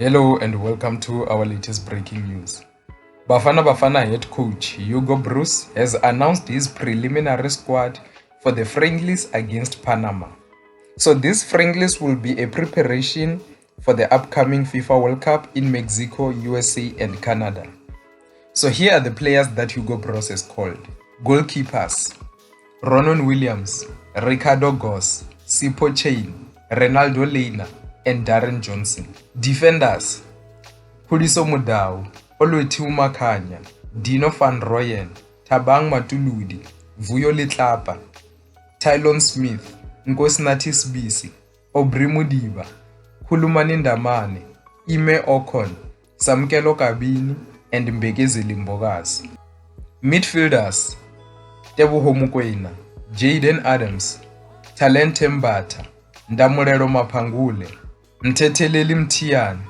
Hello and welcome to our latest breaking news. Bafana Bafana head coach Hugo Broos has announced his preliminary squad for the friendlies against Panama. So these friendlies will be a preparation for the upcoming FIFA World Cup in Mexico, USA and Canada. So here are the players that Hugo Broos has called. Goalkeepers: Ronan Williams, Ricardo Goss, Sipo Chain, Renaldo Leina, and Darren Johnson. Defenders: Khudiso Mudau, Olwethu Makhanya, Dino van Rooyen, Thabang Mathuludi, Vuyo Letlapa, Tylon Smith, Nkosinathi Sibisi, Aubrey Modiba, Khulumani Ndamane, Ime Ocon, Samkelo Kabini, and Mbekezeli Mbokazi. Midfielders: Teboho Mokoena, Jayden Adams, Talente Mbatha, Ndamulelo Maphangule, Mthetheleli Mthiyane,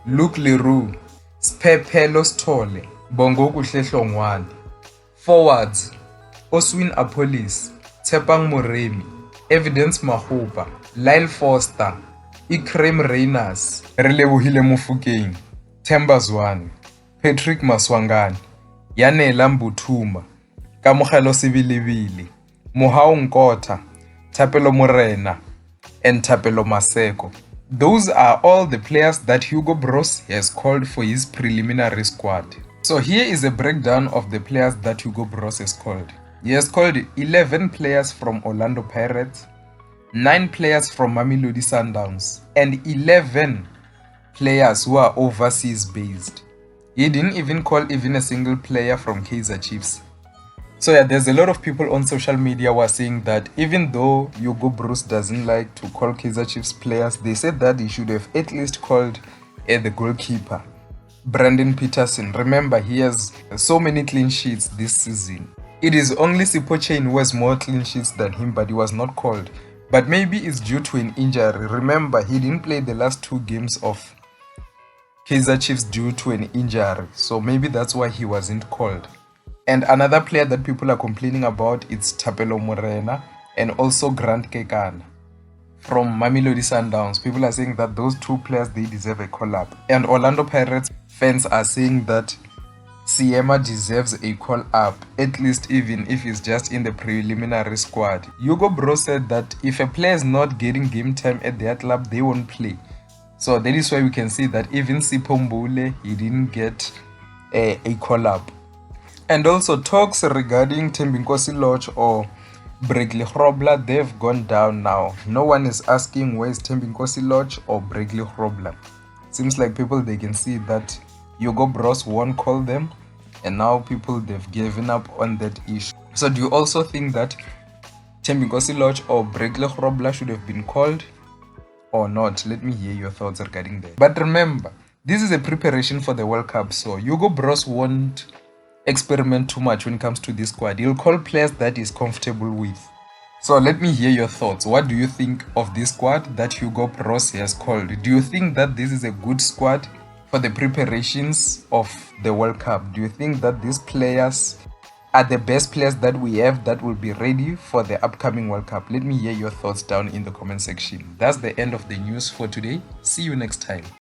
Luke Leroux, Siphephelo Sithole, Bongokuhle Hlongwane. Forwards: Oswin Apolis, Tshepang Moremi, Evidence Makgopa, Lyle Foster, Ekrem Reyners, Relebohile Mofokeng, Themba Zwane, Patrick Maswangane, Yanela Mbuthuma, Kamogelo Sibilibili, Mohao Nkotha, Thapelo Morena, and Thapelo Maseko. Those are all the players that Hugo Broos has called for his preliminary squad. So here is a breakdown of the players that Hugo Broos has called. He has called 11 players from Orlando Pirates, 9 players from Mamelodi Sundowns, and 11 players who are overseas based. He didn't even call even a single player from Kaizer Chiefs. So yeah, there's a lot of people on social media who are saying that even though Hugo Broos doesn't like to call Kaizer Chiefs players, they said that he should have at least called the goalkeeper, Brandon Peterson. Remember, he has so many clean sheets this season. It is only Sipo Chain who has more clean sheets than him, but he was not called. But maybe it's due to an injury. Remember, he didn't play the last 2 games of Kaizer Chiefs due to an injury. So maybe that's why he wasn't called. And another player that people are complaining about is Thapelo Morena and also Grant Kekana from Mamelodi Sundowns. People are saying that those 2 players, they deserve a call-up. And Orlando Pirates fans are saying that Siema deserves a call-up, at least even if he's just in the preliminary squad. Hugo Broos said that if a player is not getting game time at their club, they won't play. So that is why we can see that even Sipho Mbule, he didn't get a call-up. And also talks regarding Thembinkosi Lorch or Bradley Grobler, they've gone down now. No one is asking where is Thembinkosi Lorch or Bradley Grobler. Seems like people, they can see that Hugo Broos won't call them, and now people, they've given up on that issue. So do you also think that Thembinkosi Lorch or Bradley Grobler should have been called or not? Let me hear your thoughts regarding that. But remember, this is a preparation for the World Cup, so Hugo Broos won't experiment too much when it comes to this squad. He'll call players that he's comfortable with. So let me hear your thoughts. What do you think of this squad that Hugo Broos has called? Do you think that this is a good squad for the preparations of the World Cup? Do you think that these players are the best players that we have that will be ready for the upcoming World Cup? Let me hear your thoughts down in the comment section. That's the end of the news for today. See you next time.